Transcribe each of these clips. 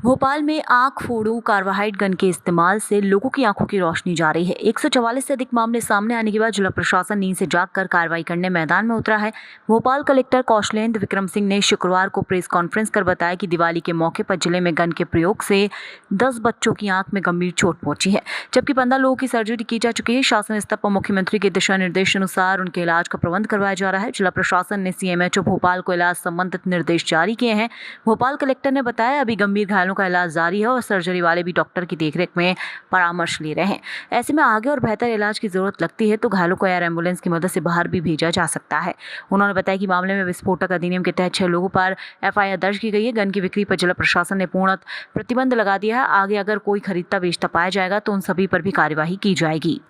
भोपाल में आंख फोड़ू carbide gun के इस्तेमाल से लोगों की आंखों की रोशनी जा रही है। 144 से अधिक मामले सामने आने के बाद जिला प्रशासन नींद से जागकर कार्रवाई करने मैदान में उतरा है। भोपाल कलेक्टर कौशलेंद्र विक्रम सिंह ने शुक्रवार को प्रेस कॉन्फ्रेंस कर बताया कि दिवाली के मौके पर जिले में गन के प्रयोग से 10 बच्चों की आंख में गंभीर चोट पहुंची है, जबकि 15 लोगों की सर्जरी की जा चुकी है। शासन स्तर पर मुख्यमंत्री के दिशा निर्देश अनुसार उनके इलाज का प्रबंध करवाया जा रहा है। जिला प्रशासन ने CMHO भोपाल को इलाज संबंधित निर्देश जारी किए हैं। भोपाल कलेक्टर ने बताया, अभी गंभीर घायलों का इलाज जारी है और सर्जरी वाले भी डॉक्टर की देखरेख में परामर्श ले रहे हैं। ऐसे में आगे और बेहतर इलाज की जरूरत लगती है तो घायलों को एयर एम्बुलेंस की मदद से बाहर भी भेजा जा सकता है। उन्होंने बताया कि मामले में विस्फोटक अधिनियम के तहत 6 लोगों पर FIR दर्ज की गई है। गन की बिक्री पर जिला प्रशासन ने पूर्णतः प्रतिबंध लगा दिया है। आगे अगर कोई खरीदता बेचता पाया जाएगा तो उन सभी पर भी कार्यवाही की जाएगी।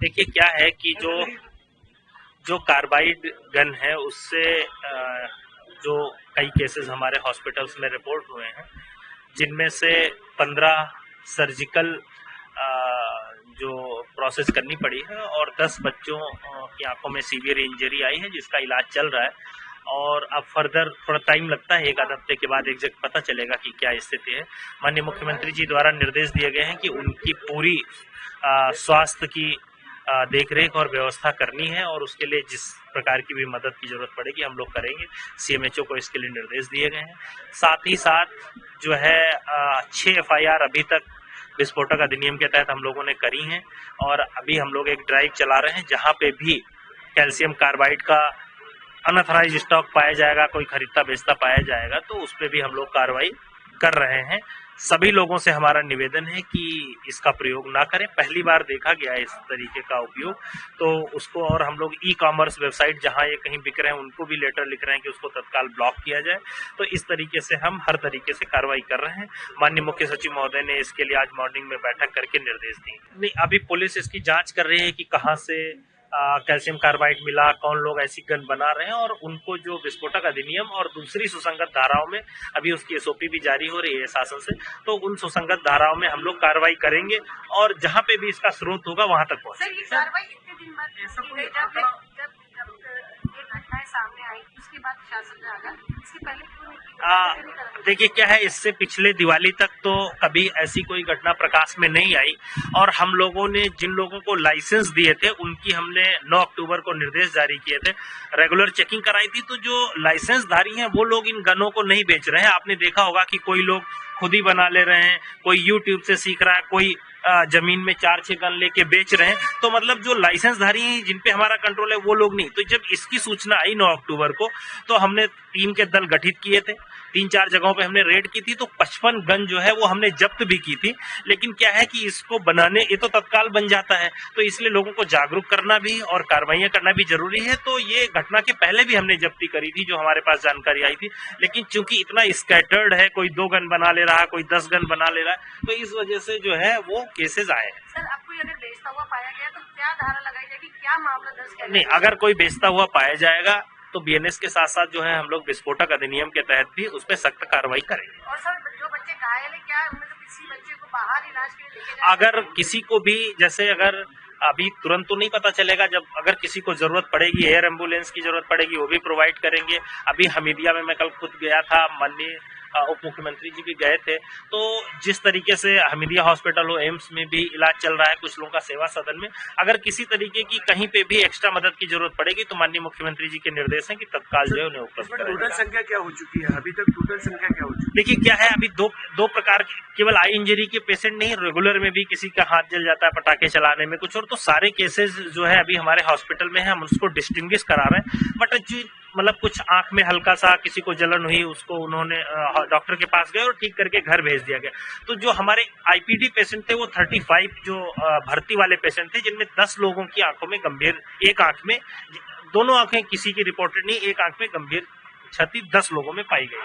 देखिए क्या है कि जो कार्बाइड गन है उससे जो कई केसेस हमारे हॉस्पिटल्स में रिपोर्ट हुए हैं, जिनमें से 15 सर्जिकल जो प्रोसेस करनी पड़ी है और 10 बच्चों की आंखों में सीवियर इंजरी आई है, जिसका इलाज चल रहा है। और अब फर्दर थोड़ा टाइम लगता है, 1 हफ्ते के बाद एग्जैक्ट पता चलेगा कि क्या स्थिति है। माननीय मुख्यमंत्री जी द्वारा निर्देश दिए गए हैं कि उनकी पूरी स्वास्थ्य की देखरेख और व्यवस्था करनी है और उसके लिए जिस प्रकार की भी मदद की जरूरत पड़ेगी हम लोग करेंगे। CMHO को इसके लिए निर्देश दिए गए हैं। साथ ही साथ जो है 6 FIR अभी तक विस्फोटक अधिनियम के तहत हम लोगों ने करी हैं और अभी हम लोग एक ड्राइव चला रहे हैं जहां पे भी कैल्शियम कार्बाइड का अनऑथराइज्ड स्टॉक पाया जाएगा, कोई खरीदता बेचता पाया जाएगा तो उस पर भी हम लोग कार्रवाई कर रहे हैं। सभी लोगों से हमारा निवेदन है कि इसका प्रयोग ना करें। पहली बार देखा गया है इस तरीके का उपयोग, तो उसको और हम लोग ई-कॉमर्स वेबसाइट जहां ये कहीं बिक रहे हैं उनको भी लेटर लिख रहे हैं कि उसको तत्काल ब्लॉक किया जाए। तो इस तरीके से हम हर तरीके से कार्रवाई कर रहे हैं। माननीय मुख्य सचिव महोदय ने इसके लिए आज मॉर्निंग में बैठक करके निर्देश दिए। नहीं, अभी पुलिस इसकी जांच कर रही है कि कहां से कैल्शियम कार्बाइड मिला, कौन लोग ऐसी गन बना रहे हैं और उनको जो विस्फोटक अधिनियम और दूसरी सुसंगत धाराओं में अभी उसकी SOP भी जारी हो रही है शासन से, तो उन सुसंगत धाराओं में हम लोग कार्रवाई करेंगे और जहां पे भी इसका स्रोत होगा वहां तक पहुंचेंगे। देखिए क्या है, इससे पिछले दिवाली तक तो कभी ऐसी कोई घटना प्रकाश में नहीं आई और हम लोगों ने जिन लोगों को लाइसेंस दिए थे उनकी हमने 9 अक्टूबर को निर्देश जारी किए थे, रेगुलर चेकिंग कराई थी। तो जो लाइसेंसधारी हैं वो लोग इन गनों को नहीं बेच रहे हैं। आपने देखा होगा कि कोई लोग खुद ही बना ले रहे हैं, कोई YouTube से सीख रहा है, कोई जमीन में 4-6 गन लेके बेच रहे हैं। तो मतलब जो लाइसेंसधारी हैं जिन पे हमारा कंट्रोल है वो लोग नहीं। तो जब इसकी सूचना आई 9 अक्टूबर को तो हमने टीम के दल गठित किए थे, 3-4 जगहों पे हमने रेड की थी, तो 55 गन जो है वो हमने जब्त भी की थी। लेकिन क्या है कि इसको बनाने ये तो तत्काल बन जाता है, तो इसलिए लोगों को जागरूक करना भी और कार्रवाइयां करना भी जरूरी है। तो ये घटना के पहले भी हमने जब्ती करी थी जो हमारे पास जानकारी आई थी, लेकिन चूंकि इतना स्कैटर्ड है, कोई 2 गन बना ले रहा है, कोई 10 गन बना ले रहा है, तो इस वजह से जो है वो केसेस आए हैं। सर, आपको अगर बेचता हुआ पाया गया तो क्या धारा लगाई जाएगी, क्या मामला दर्ज किया? नहीं, अगर कोई बेचता हुआ पाया जाएगा तो BNS के साथ साथ जो है हम लोग विस्फोटक अधिनियम के तहत भी उस पर सख्त कार्रवाई करेंगे। और सर, जो बच्चे घायल है, क्या उनमें से किसी बच्चे को बाहर इलाज के लिए लेके जाए? अगर किसी को भी, जैसे अगर अभी तुरंत तो नहीं पता चलेगा, जब अगर किसी को जरूरत पड़ेगी, एयर एम्बुलेंस की जरूरत पड़ेगी, वो भी प्रोवाइड करेंगे। अभी हमीदिया में मैं कल खुद गया था, माननीय उप मुख्यमंत्री जी भी गए थे। तो जिस तरीके से हमीदिया हॉस्पिटल हो, एम्स में भी इलाज चल रहा है कुछ लोगों का सेवा सदन में, अगर किसी तरीके की कहीं पे भी एक्स्ट्रा मदद की जरूरत पड़ेगी तो माननीय मुख्यमंत्री जी के निर्देश है कि तत्काल जो है उन्हें उपलब्ध कराया जाएगा। टोटल संख्या क्या हो चुकी है अभी तक? टोटल संख्या क्या हो चुकी है? देखिए क्या है, अभी दो प्रकार के, केवल आई इंजरी के पेशेंट नहीं, रेगुलर में भी किसी का हाथ जल जाता है पटाखे चलाने में कुछ, और तो सारे केसेस जो है अभी हमारे हॉस्पिटल में है, हम उसको डिस्टिंग्विश करा रहे हैं। बट मतलब कुछ आंख में हल्का सा किसी को जलन हुई, उसको उन्होंने डॉक्टर के पास गए और ठीक करके घर भेज दिया गया। तो जो हमारे IPD पेशेंट थे वो 35 जो भर्ती वाले पेशेंट थे, जिनमें 10 लोगों की आंखों में गंभीर, एक आंख में, दोनों आंखें किसी की रिपोर्टेड नहीं, एक आंख में गंभीर क्षति 10 लोगों में पाई गई।